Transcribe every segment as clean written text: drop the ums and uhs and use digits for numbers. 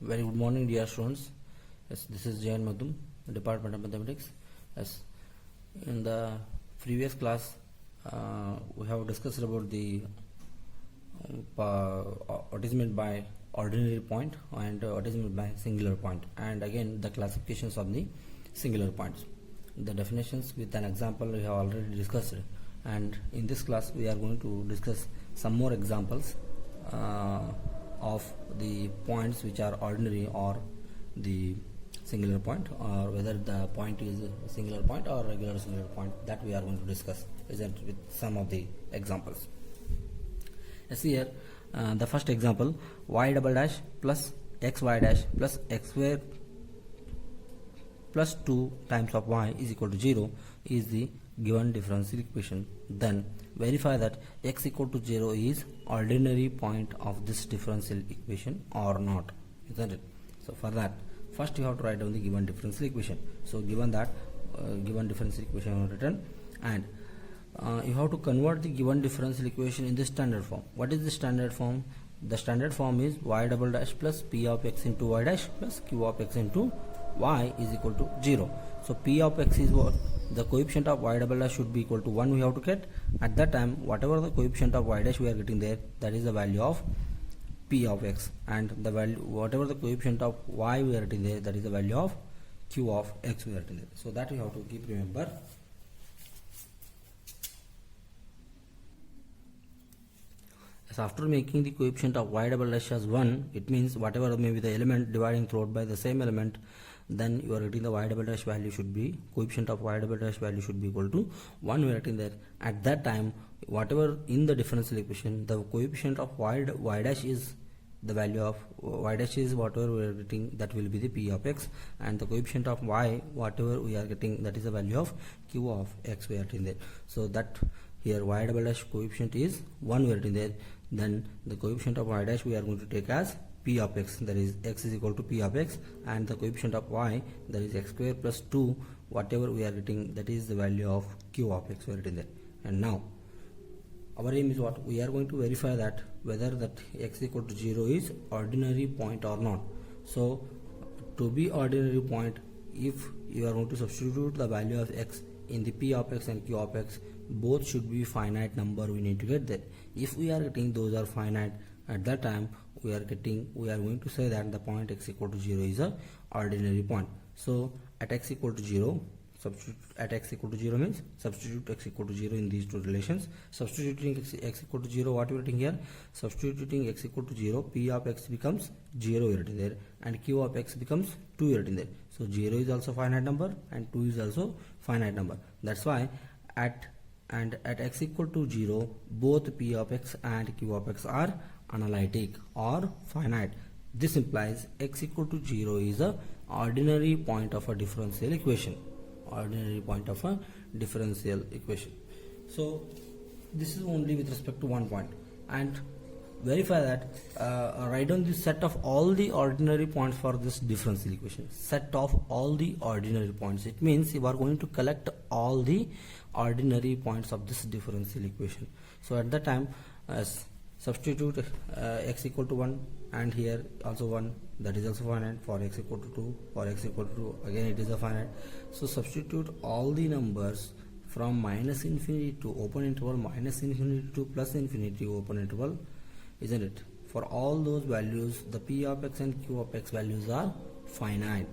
Very good morning, dear students. Yes, this is Jayan Madhum, Department of Mathematics. Yes, in the previous class, we have discussed about the what is meant by ordinary point and what is meant by singular point, and again the classifications of the singular points. The definitions with an example we have already discussed, and in this class we are going to discuss some more examples of the points which are ordinary or the singular point, or whether the point is a singular point or regular singular point, that we are going to discuss isn't with some of the examples. See here the first example, y double dash plus xy dash plus x square plus 2 times of y is equal to 0 is the given differential equation. Then verify that x equal to 0 is ordinary point of this differential equation or not, isn't it? So for that, first you have to write down the given differential equation. So given that given differential equation written, and you have to convert the given differential equation in the standard form. What is the standard form? The standard form is y double dash plus p of x into y dash plus q of x into y is equal to 0. So p of x is what? The coefficient of y double dash should be equal to 1 we have to get. At that time, whatever the coefficient of y dash we are getting there, that is the value of p of x, and the value whatever the coefficient of y we are getting there, that is the value of q of x we are getting there. So that we have to keep remember. So after making the coefficient of y double dash as 1, it means whatever may be the element dividing throughout by the same element, then you are getting the y double dash value should be, coefficient of y double dash value should be equal to 1 we are getting there. At that time, whatever in the differential equation, the coefficient of y dash is the value of y dash is whatever we are getting, that will be the p of x, and the coefficient of y whatever we are getting, that is the value of q of x we are getting there. So that here y double dash coefficient is 1 we are getting there. Then the coefficient of y dash we are going to take as p of x, that is x is equal to p of x, and the coefficient of y, that is x square plus 2 whatever we are getting, that is the value of q of x we are getting there. And now our aim is what? We are going to verify that whether that x equal to 0 is ordinary point or not. So to be ordinary point, if you are going to substitute the value of x in the p of x and q of x, both should be finite number we need to get there. If we are getting those are finite, at that time we are going to say that the point x equal to 0 is a ordinary point. So at x equal to 0, substitute at x equal to 0 means substitute x equal to 0 in these two relations. Substituting x equal to 0, what we are writing here? Substituting x equal to 0, p of x becomes 0 written there, and q of x becomes 2 written there. So 0 is also finite number and 2 is also finite number. That's why at x equal to 0, both p of x and q of x are analytic or finite. This implies x equal to 0 is a ordinary point of a differential equation. Ordinary point of a differential equation. So this is only with respect to one point, and verify that write down the set of all the ordinary points for this differential equation. Set of all the ordinary points, it means you are going to collect all the ordinary points of this differential equation. So at that time, substitute x equal to 1, and here also 1, that is also finite. For x equal to 2, for x equal to 2, again it is a finite. So substitute all the numbers from minus infinity to open interval, minus infinity to plus infinity open interval, isn't it? For all those values, the p of x and q of x values are finite,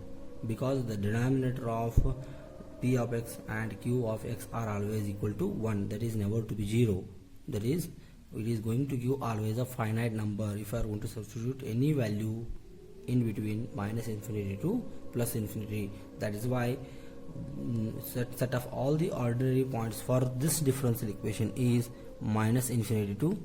because the denominator of p of x and q of x are always equal to 1, that is never to be 0. That is, it is going to give always a finite number if I are going to substitute any value in between minus infinity to plus infinity. That is why set of all the ordinary points for this differential equation is minus infinity to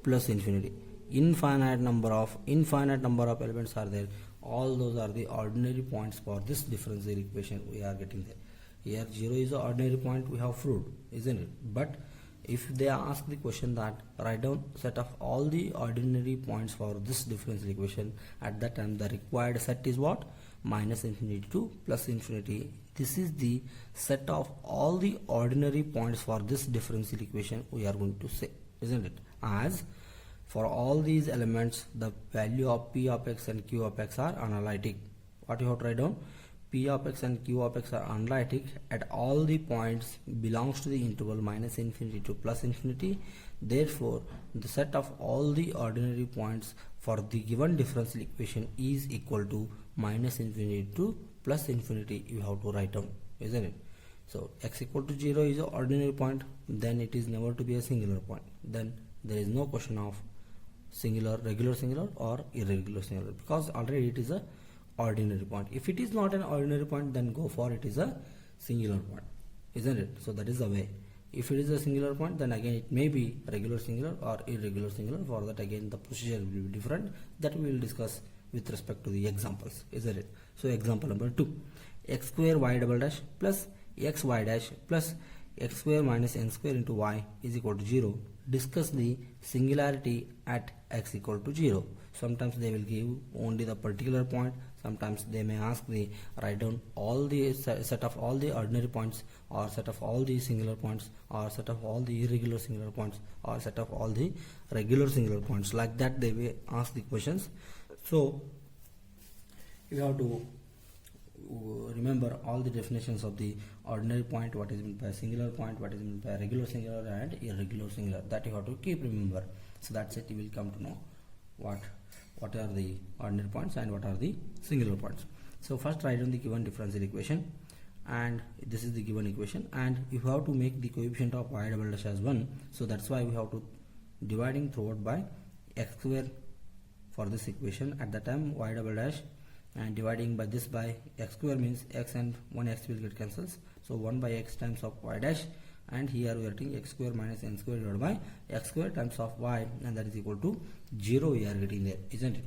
plus infinity. Infinite number of elements are there. All those are the ordinary points for this differential equation we are getting there. Here 0 is the ordinary point we have proved, isn't it? But if they ask the question that write down set of all the ordinary points for this differential equation, at that time the required set is what? Minus infinity to plus infinity. This is the set of all the ordinary points for this differential equation we are going to say, isn't it? As For all these elements, the value of P of x and Q of x are analytic. What you have to write down? P of x and Q of x are analytic at all the points belongs to the interval minus infinity to plus infinity. Therefore, the set of all the ordinary points for the given differential equation is equal to minus infinity to plus infinity. You have to write down, isn't it? So x equal to 0 is an ordinary point, then it is never to be a singular point. Then there is no question of singular, regular singular or irregular singular, because already it is a ordinary point. If it is not an ordinary point, then go for it is a singular point, isn't it? So that is the way. If it is a singular point, then again it may be regular singular or irregular singular. For that again the procedure will be different, that we will discuss with respect to the examples, isn't it? So example number 2, x square y double dash plus x y dash plus x square minus n square into y is equal to 0. Discuss the singularity at x equal to 0. Sometimes they will give only the particular point, sometimes they may ask the write down all the set of all the ordinary points, or set of all the singular points, or set of all the irregular singular points, or set of all the regular singular points. Like that they will ask the questions. So you have to remember all the definitions of the ordinary point, what is meant by singular point, what is meant by regular singular and irregular singular, that you have to keep remember. So that's it, you will come to know what are the ordinary points and what are the singular points. So first write down the given differential equation, and this is the given equation, and you have to make the coefficient of y double dash as 1. So that's why we have to dividing throughout by x square for this equation. At the time y double dash and dividing by this by x square means x and 1x will get cancels, so 1 by x times of y dash, and here we are getting x square minus n square divided by x square times of y, and that is equal to 0 we are getting there, isn't it?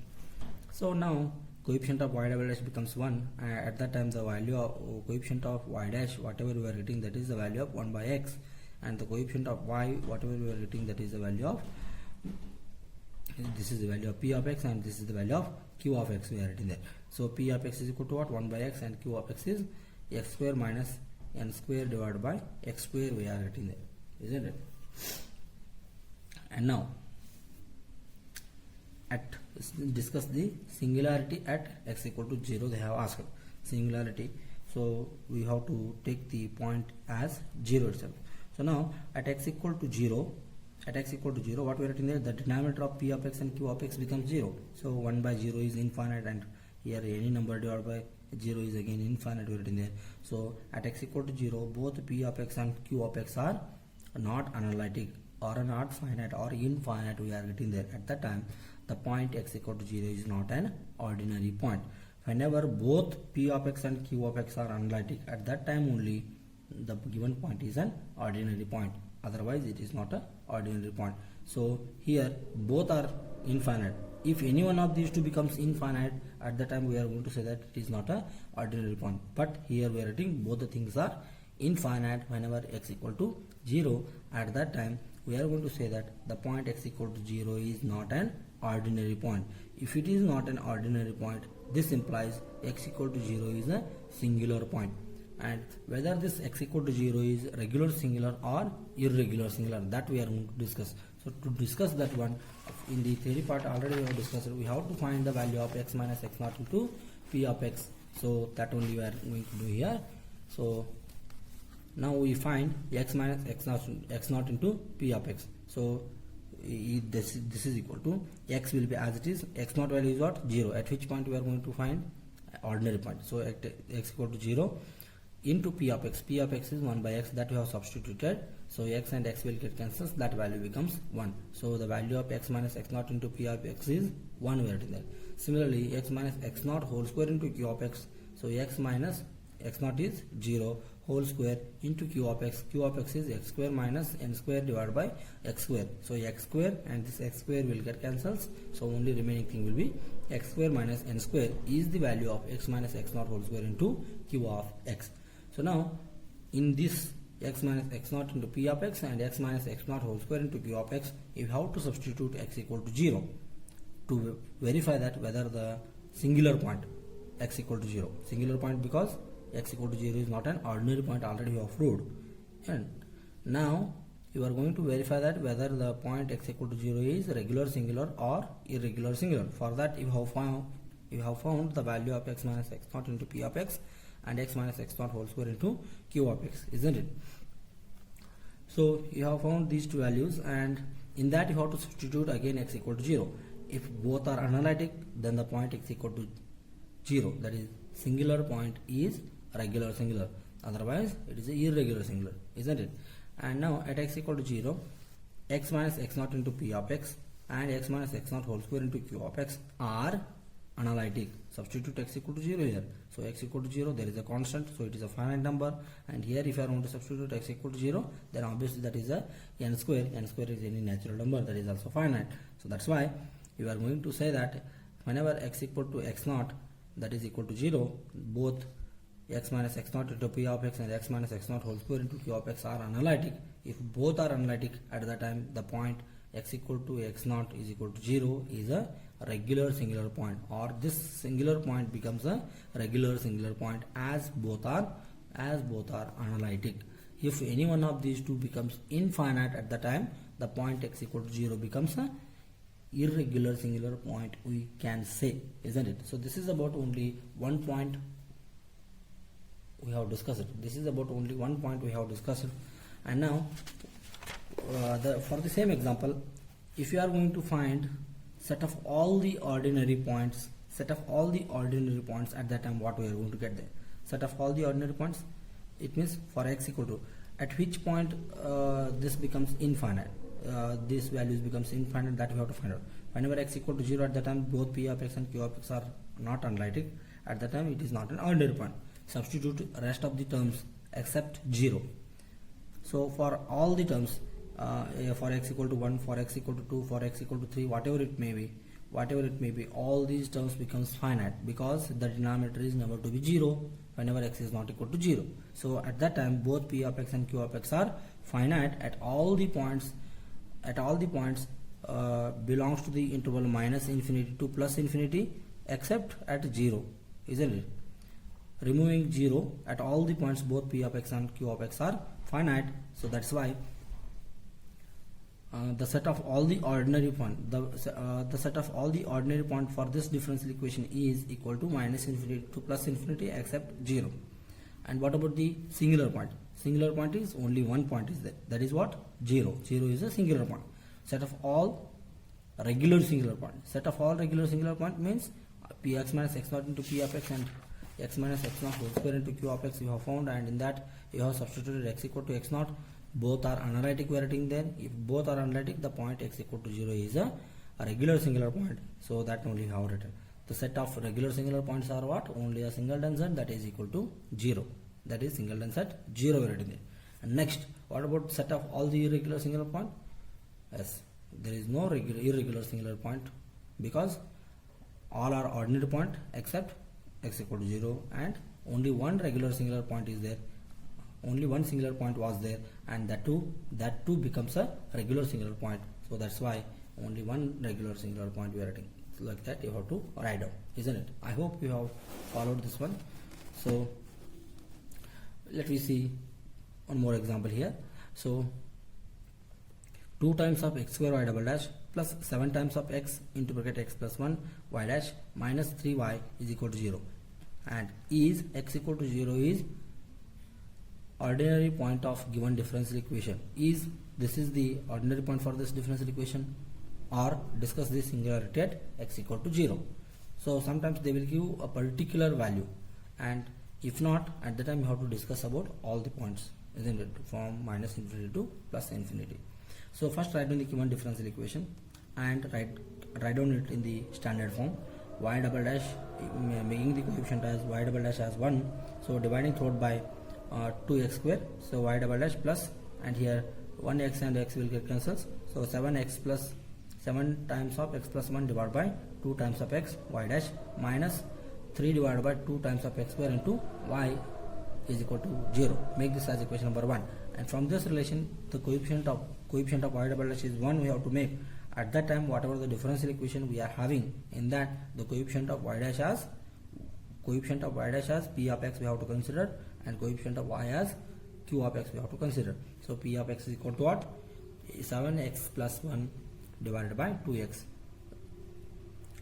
So now coefficient of y double dash becomes 1, at that time the value of coefficient of y dash whatever we are getting, that is the value of 1 by x, and the coefficient of y whatever we are getting, that is the value of, this is the value of p of x, and this is the value of q of x we are getting there. So p of x is equal to what? 1 by x, and q of x is x square minus n square divided by x square we are getting there, isn't it? And now discuss the singularity at x equal to 0. They have asked singularity, so we have to take the point as 0 itself. So now at x equal to 0, what we are getting there, the denominator of p of x and q of x becomes 0. So 1 by 0 is infinite, and here any number divided by 0 is again infinite we are getting there. So at x equal to 0, both p of x and q of x are not analytic, or not finite or infinite we are getting there. At that time the point x equal to 0 is not an ordinary point. Whenever both p of x and q of x are analytic, at that time only the given point is an ordinary point, otherwise it is not an ordinary point. So here both are infinite. If any one of these two becomes infinite, at the time we are going to say that it is not an ordinary point. But here we are writing both the things are infinite whenever x equal to 0. At that time we are going to say that the point x equal to 0 is not an ordinary point. If it is not an ordinary point, this implies x equal to 0 is a singular point. And whether this x equal to 0 is regular singular or irregular singular, that we are going to discuss. So to discuss that one, in the theory part already we have discussed, we have to find the value of x minus x naught into p of x. So that only we are going to do here. So now we find x minus x naught into p of x. So this is equal to x will be as it is, x naught value is what? 0, at which point we are going to find ordinary point. So at x equal to 0 into p of x is 1 by x, that we have substituted. So x and x will get cancels, that value becomes 1. So the value of x minus x naught into p of x is 1 we are getting there. Similarly x minus x naught whole square into q of x, so x minus x naught is 0 whole square into q of x is x square minus n square divided by x square. So x square and this x square will get cancels, so only remaining thing will be x square minus n square is the value of x minus x naught whole square into q of x. So now in this x minus x naught into p of x and x minus x naught whole square into q of x, you have to substitute x equal to 0 to verify that whether the singular point x equal to 0, singular point because x equal to 0 is not an ordinary point, already we have proved. And now you are going to verify that whether the point x equal to 0 is regular singular or irregular singular. For that, you have found the value of x minus x naught into p of x and x minus x naught whole square into q of x, isn't it? So you have found these two values, and in that you have to substitute again x equal to 0. If both are analytic, then the point x equal to 0, that is singular point, is regular singular. Otherwise, it is a irregular singular, isn't it? And now at x equal to 0, x minus x naught into p of x and x minus x naught whole square into q of x are analytic. Substitute x equal to 0 here. So x equal to 0, there is a constant, so it is a finite number. And here if I want to substitute x equal to 0, then obviously that is a n square. N square is any natural number that is also finite. So that's why you are going to say that whenever x equal to x naught, that is equal to 0, both x minus x naught into p of x and x minus x naught whole square into q of x are analytic. If both are analytic, at that time the point x equal to x naught is equal to 0 is a regular singular point, or this singular point becomes a regular singular point as both are analytic. If any one of these two becomes infinite, at the time the point x equal to 0 becomes a irregular singular point, we can say, isn't it? So this is about only one point we have discussed. This is about only one point we have discussed. And now for the same example, if you are going to find set of all the ordinary points, at that time what we are going to get there? Set of all the ordinary points, it means for x equal to, at which point this becomes infinite, this values becomes infinite, that we have to find out. Whenever x equal to 0, at that time both p of x and q of x are not analytic, at that time it is not an ordinary point. Substitute rest of the terms except 0. So for all the terms, for x equal to 1, for x equal to 2, for x equal to 3, whatever it may be, all these terms becomes finite, because the denominator is never to be 0 whenever x is not equal to 0. So at that time both p of x and q of x are finite at all the points. Belongs to the interval minus infinity to plus infinity, except at 0, isn't it? Removing 0, at all the points both p of x and q of x are finite. So that's why the set of all the ordinary point, the set of all the ordinary point for this differential equation is equal to minus infinity to plus infinity except 0. And what about the singular point? Singular point is only one point is there, that is what? 0. 0 is a singular point. Set of all regular singular point. Set of all regular singular point means px minus x naught into p of x and x minus x naught whole square into q of x you have found, and in that you have substituted x equal to x naught. Both are analytic, we are writing there. If both are analytic, the point x equal to 0 is a regular singular point. So that only we have written. The set of regular singular points are what? Only a singleton set, that is equal to 0. That is singleton set 0 we are writing there. And next, what about set of all the irregular singular point? Yes, there is no irregular singular point, because all are ordinary point except x equal to 0, and only one regular singular point is there. Only one singular point was there, and that too becomes a regular singular point. So that's why only one regular singular point we are writing. So like that you have to write down, isn't it? I hope you have followed this one. So let me see one more example here. So 2 times of x square y double dash plus 7 times of x into bracket x plus 1 y dash minus 3y is equal to 0, and is x equal to 0 is ordinary point of given differential equation. This is the ordinary point for this differential equation, or discuss this singularity at x equal to 0. So sometimes they will give a particular value, and if not, at the time you have to discuss about all the points, isn't it, from minus infinity to plus infinity. So first write down the given differential equation and write down it in the standard form. Y double dash, making the coefficient as y double dash as 1, so dividing through by 2x square, so y double dash plus, and here 1x and x will get cancels, so 7x plus 7 times of x plus 1 divided by 2 times of x y dash minus 3 divided by 2 times of x square into y is equal to 0. Make this as equation number 1, and from this relation the coefficient of y double dash is 1 we have to make. At that time whatever the differential equation we are having, in that the coefficient of y dash as p of x we have to consider, and coefficient of y as q of x we have to consider. So p of x is equal to what? 7x plus 1 divided by 2x.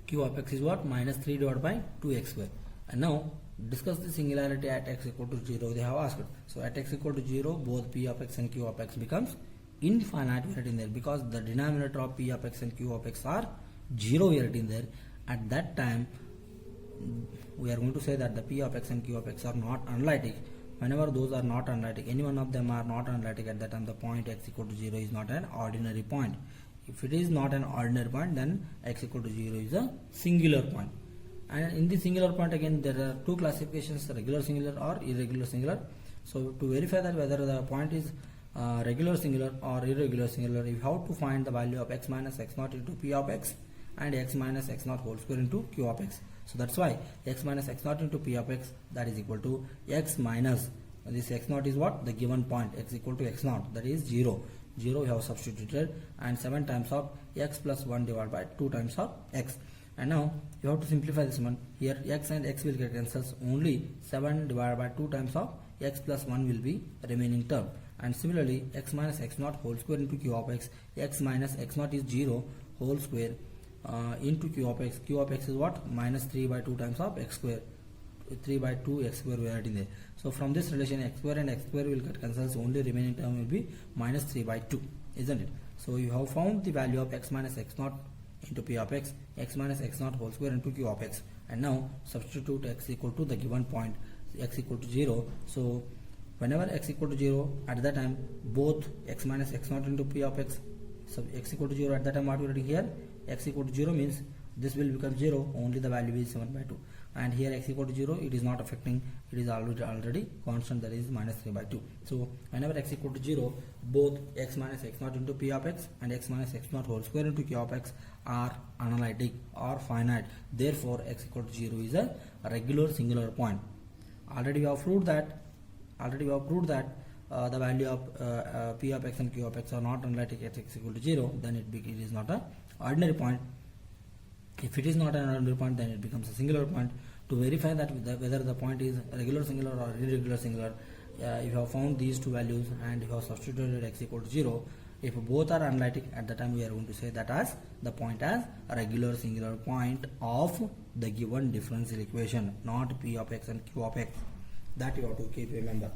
Q of x is what? Minus 3 divided by 2x square. And now discuss the singularity at x equal to 0 they have asked. So at x equal to 0, both p of x and q of x becomes infinite, we are writing there, because the denominator of p of x and q of x are 0, we are writing there. At that time we are going to say that the p of x and q of x are not analytic. Whenever those are not analytic, any one of them are not analytic, at that time the point x equal to 0 is not an ordinary point. If it is not an ordinary point, then x equal to 0 is a singular point. And in the singular point, again there are two classifications, regular singular or irregular singular. So to verify that whether the point is regular singular or irregular singular, you have to find the value of x minus x naught into p of x and x minus x naught whole square into q of x. So that's why x minus x naught into p of x, that is equal to x minus this x naught is what? The given point x equal to x naught, that is 0. 0 we have substituted, and 7 times of x plus 1 divided by 2 times of x. And now you have to simplify this one. Here x and x will get cancels, only 7 divided by 2 times of x plus 1 will be remaining term. And similarly x minus x naught whole square into q of x, x minus x naught is 0 whole square into q of x. Q of x is what? Minus 3 by 2 times of x square. 3 by 2 x square we are writing there. So from this relation x square and x square will get cancels, only remaining term will be minus 3 by 2, isn't it? So you have found the value of x minus x naught into p of x, x minus x naught whole square into q of x. And now substitute x equal to the given point x equal to 0. So whenever x equal to 0, at that time both x minus x naught into p of x, so x equal to 0, at that time what we are writing here, x equal to 0 means this will become 0, only the value is 7 by 2. And here x equal to 0, it is not affecting, it is already constant, that is minus 3 by 2. So whenever x equal to 0, both x minus x naught into p of x and x minus x naught whole square into q of x are analytic or finite. Therefore x equal to 0 is a regular singular point. Already we have proved that the value of p of x and q of x are not analytic at x equal to 0, then it is not an ordinary point. If it is not an ordinary point, then it becomes a singular point. To verify that whether the point is regular singular or irregular singular, if you have found these two values and you have substituted x equal to 0, if both are analytic, at the time we are going to say that as the point as a regular singular point of the given differential equation, not p of x and q of x. That you have to keep remember.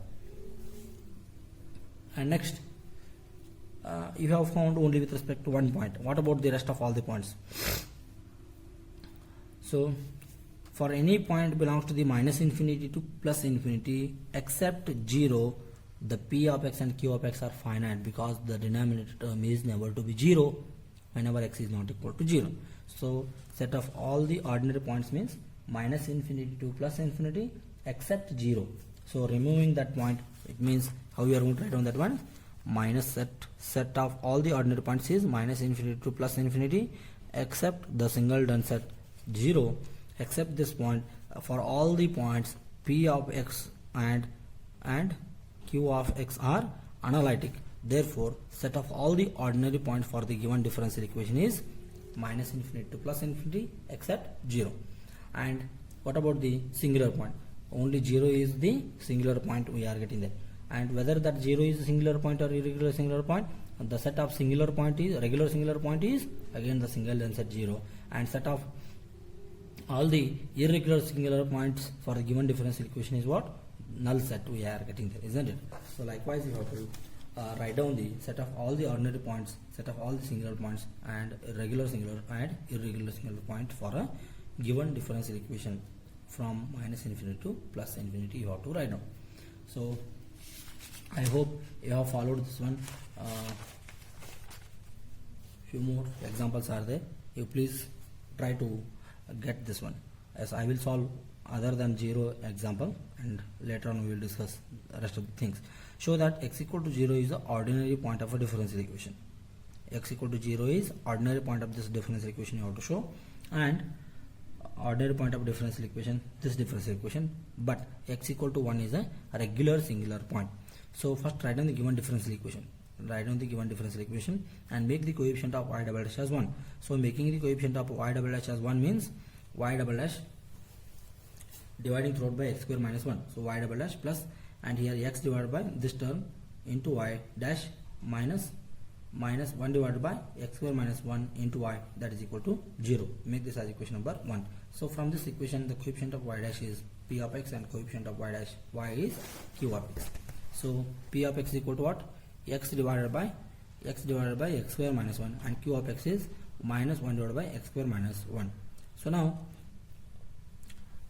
And next, you have found only with respect to one point. What about the rest of all the points? So for any point belongs to the minus infinity to plus infinity except 0, the p of x and q of x are finite, because the denominator term is never to be 0 whenever x is not equal to 0. So set of all the ordinary points means minus infinity to plus infinity except 0. So removing that point, it means how you are going to write down that one? Minus set of all the ordinary points is minus infinity to plus infinity except the singleton set 0, except this point. For all the points p of x and q of x are analytic. Therefore set of all the ordinary points for the given differential equation is minus infinity to plus infinity except 0. And what about the singular point? Only 0 is the singular point we are getting there. And whether that 0 is a singular point or irregular singular point, the set of singular point is regular singular point is again the singleton set 0, and set of all the irregular singular points for the given differential equation is what? Null set we are getting there, isn't it? So likewise you have to write down the set of all the ordinary points, set of all the singular points, and regular singular and irregular singular point for a given differential equation from minus infinity to plus infinity you have to write down. So I hope you have followed this one. Few more examples are there. You please try to get this one, as I will solve other than 0 example, and later on we will discuss the rest of the things. Show that x equal to 0 is the ordinary point of a differential equation. X equal to 0 is ordinary point of this differential equation you have to show, and ordinary point of differential equation, this differential equation, but x equal to 1 is a regular singular point. So first write down the given differential equation. Write down the given differential equation and make the coefficient of y double dash as 1. So making the coefficient of y double dash as 1 means y double dash dividing throughout by x square minus 1. So y double dash plus, and here x divided by this term into y dash minus minus 1 divided by x square minus 1 into y, that is equal to 0. Make this as equation number 1. So from this equation, the coefficient of y dash is p of x and coefficient of y dash y is q of x. So p of x is equal to what? X divided by x square minus 1, and q of x is minus 1 divided by x square minus 1. So now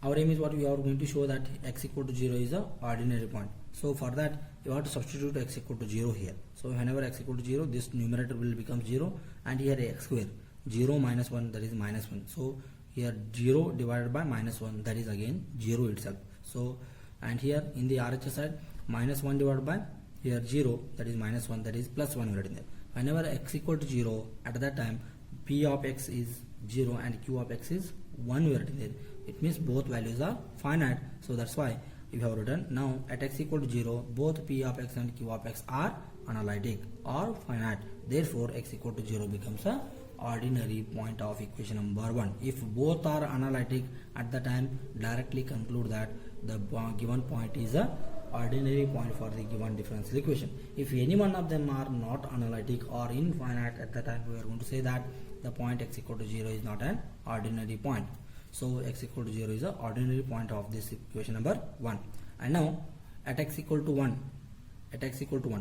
our aim is what? We are going to show that x equal to 0 is a ordinary point. So for that you have to substitute x equal to 0 here. So whenever x equal to 0, this numerator will become 0, and here x square, 0 minus 1, that is minus 1. So here 0 divided by minus 1, that is again 0 itself. So and here in the RHS side, minus 1 divided by here 0, that is minus 1, that is plus 1 written there. Whenever x equal to 0, at that time p of x is 0 and q of x is 1 written there. It means both values are finite. So that's why we have written now at x equal to 0, both p of x and q of x are analytic or finite. Therefore x equal to 0 becomes a ordinary point of equation number 1. If both are analytic, at the time directly conclude that the given point is a ordinary point for the given differential equation. If any one of them are not analytic or infinite, at the time we are going to say that the point x equal to 0 is not an ordinary point. So x equal to 0 is the ordinary point of this equation number 1. And now at x equal to 1,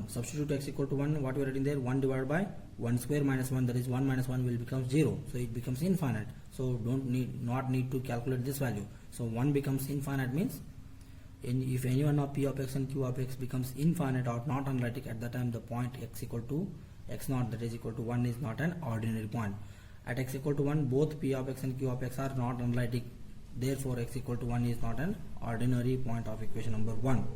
substitute x equal to 1, what we are writing there? 1 divided by 1 square minus 1, that is 1 minus 1 will become 0. So it becomes infinite. So not need to calculate this value. So 1 becomes infinite means if any one of p of x and q of x becomes infinite or not analytic, at the time the point x equal to x naught, that is equal to 1, is not an ordinary point. At x equal to 1, both p of x and q of x are not analytic. Therefore x equal to 1 is not an ordinary point of equation number 1.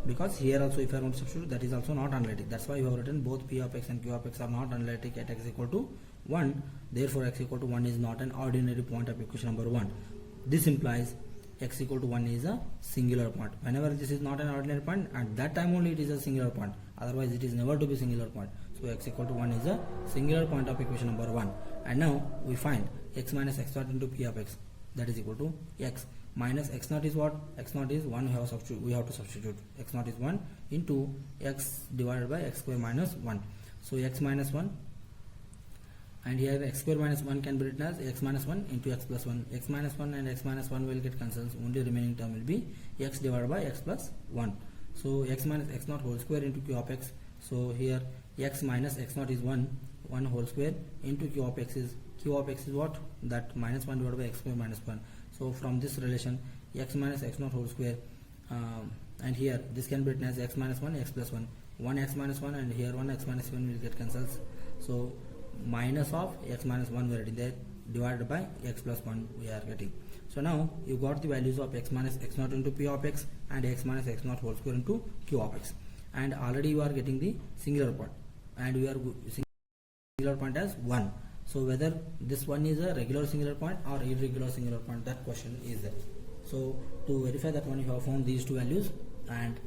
Because here also if I want to substitute, that is also not analytic. That's why we have written both p of x and q of x are not analytic at x equal to 1. Therefore x equal to 1 is not an ordinary point of equation number 1. This implies x equal to 1 is a singular point. Whenever this is not an ordinary point, at that time only it is a singular point. Otherwise it is never to be singular point. So x equal to 1 is a singular point of equation number 1. And now we find x minus x naught into p of x, that is equal to x minus x naught is what? X naught is 1. We have to substitute x naught is 1 into x divided by x square minus 1. So x minus 1, and here x square minus 1 can be written as x minus 1 into x plus 1. X minus 1 and x minus 1 will get cancelled. Only remaining term will be x divided by x plus 1. So x minus x naught whole square into q of x. So here x minus x naught is 1 whole square into q of x is what? That minus 1 divided by x square minus 1. So from this relation, x minus x naught whole square, and here this can be written as x minus 1 x plus 1. 1 x minus 1 and here 1 x minus 1 will get cancelled. So minus of x minus 1 we are getting there, divided by x plus 1 we are getting. So now you got the values of x minus x naught into p of x and x minus x naught whole square into q of x, and already you are getting the singular point, and we are singular point as 1. So whether this one is a regular singular point or irregular singular point, that question is there. So to verify that one, you have found these two values, and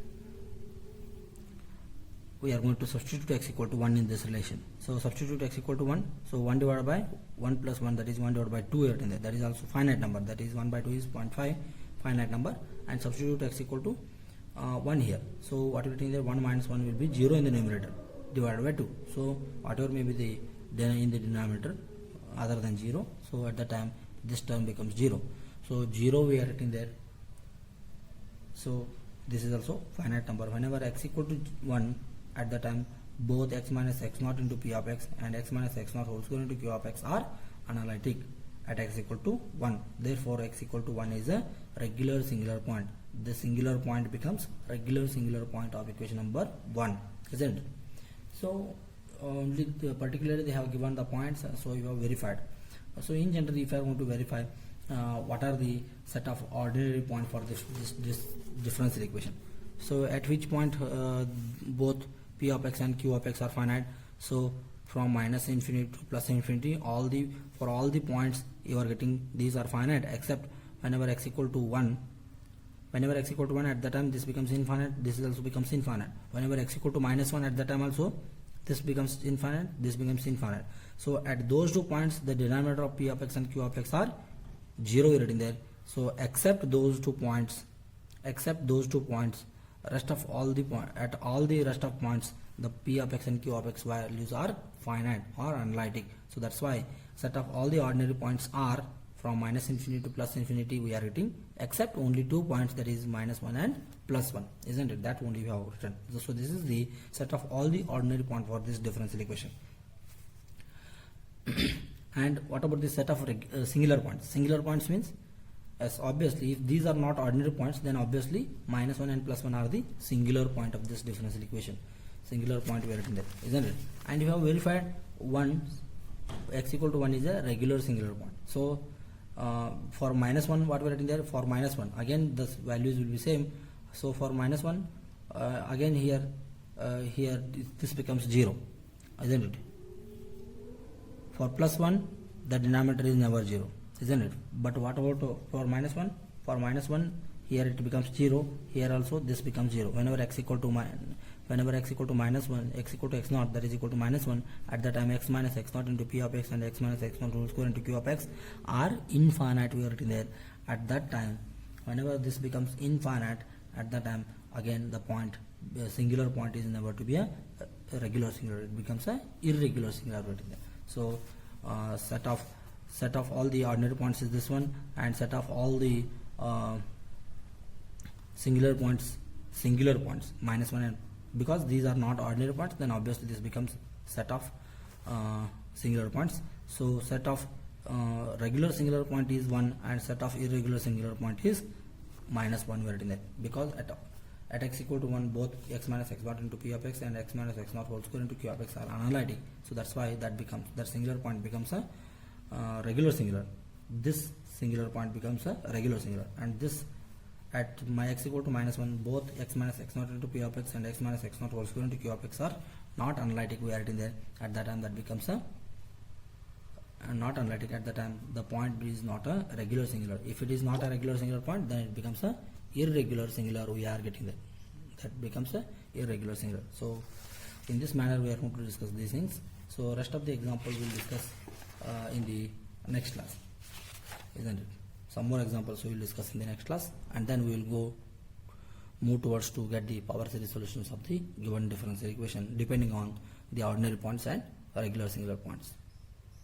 we are going to substitute x equal to 1 in this relation. So substitute x equal to 1. So 1 divided by 1 plus 1, that is 1 divided by 2 written there. That is also finite number. That is 1 by 2 is 0.5, finite number. And substitute x equal to 1 here. So what we are writing there, 1 minus 1 will be 0 in the numerator, divided by 2. So whatever may be the in the denominator other than 0, so at the time this term becomes 0. So 0 we are writing there. So this is also finite number. Whenever x equal to 1, at the time both x minus x naught into p of x and x minus x naught whole square into q of x are analytic at x equal to 1. Therefore x equal to 1 is a regular singular point. The singular point becomes regular singular point of equation number 1, isn't it? So only particularly they have given the points, so you have verified. So in general, if I want to verify what are the set of ordinary point for this differential equation, so at which point both p of x and q of x are finite. So from minus infinity to plus infinity, for all the points you are getting these are finite, except whenever x equal to 1. Whenever x equal to 1, at the time this becomes infinite, this also becomes infinite. Whenever x equal to minus 1, at the time also this becomes infinite, this becomes infinite. So at those 2 points, the denominator of p of x and q of x are 0 written there. So except those 2 points, rest of all the at all the rest of points, the p of x and q of x values are finite or analytic. So that's why set of all the ordinary points are from minus infinity to plus infinity we are getting, except only 2 points, that is minus 1 and plus 1, isn't it? That only we have written. So this is the set of all the ordinary points for this differential equation. And what about the set of singular points? Singular points means, as obviously if these are not ordinary points, then obviously minus 1 and plus 1 are the singular point of this differential equation. Singular point we are written there, isn't it? And we have verified one, x equal to 1 is a regular singular point. So for minus 1, what we are writing there, for minus 1 again the values will be same. So for minus 1 again here this becomes 0, isn't it? For plus 1 the denominator is never 0, isn't it? But what about for minus 1? For minus 1 here it becomes 0, here also this becomes 0. Whenever x equal to minus 1, x equal to x naught, that is equal to minus 1, at that time x minus x naught into p of x and x minus x naught whole square into q of x are infinite, we are written there. At that time, whenever this becomes infinite, at that time again the point, singular point is never to be a regular singular, it becomes a irregular singular written there. So set of all the ordinary points is this one, and set of all the singular points minus 1, and because these are not ordinary points, then obviously this becomes set of singular points. So set of regular singular point is 1 and set of irregular singular point is minus 1, we are written there, because at x equal to 1 both x minus x naught into p of x and x minus x naught whole square into q of x are analytic. So that's why that singular point becomes a regular singular. This singular point becomes a regular singular, and this at my x equal to minus 1 both x minus x naught into p of x and x minus x naught whole square into q of x are not analytic, we are writing there. At that time that becomes a not analytic. At the time the point is not a regular singular. If it is not a regular singular point, then it becomes a irregular singular, we are getting there. That becomes a irregular singular. So in this manner we are going to discuss these things. So rest of the examples we'll discuss in the next class, isn't it? Some more examples we will discuss in the next class, and then we will move towards to get the power series solutions of the given differential equation depending on the ordinary points and regular singular points.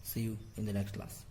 See you in the next class.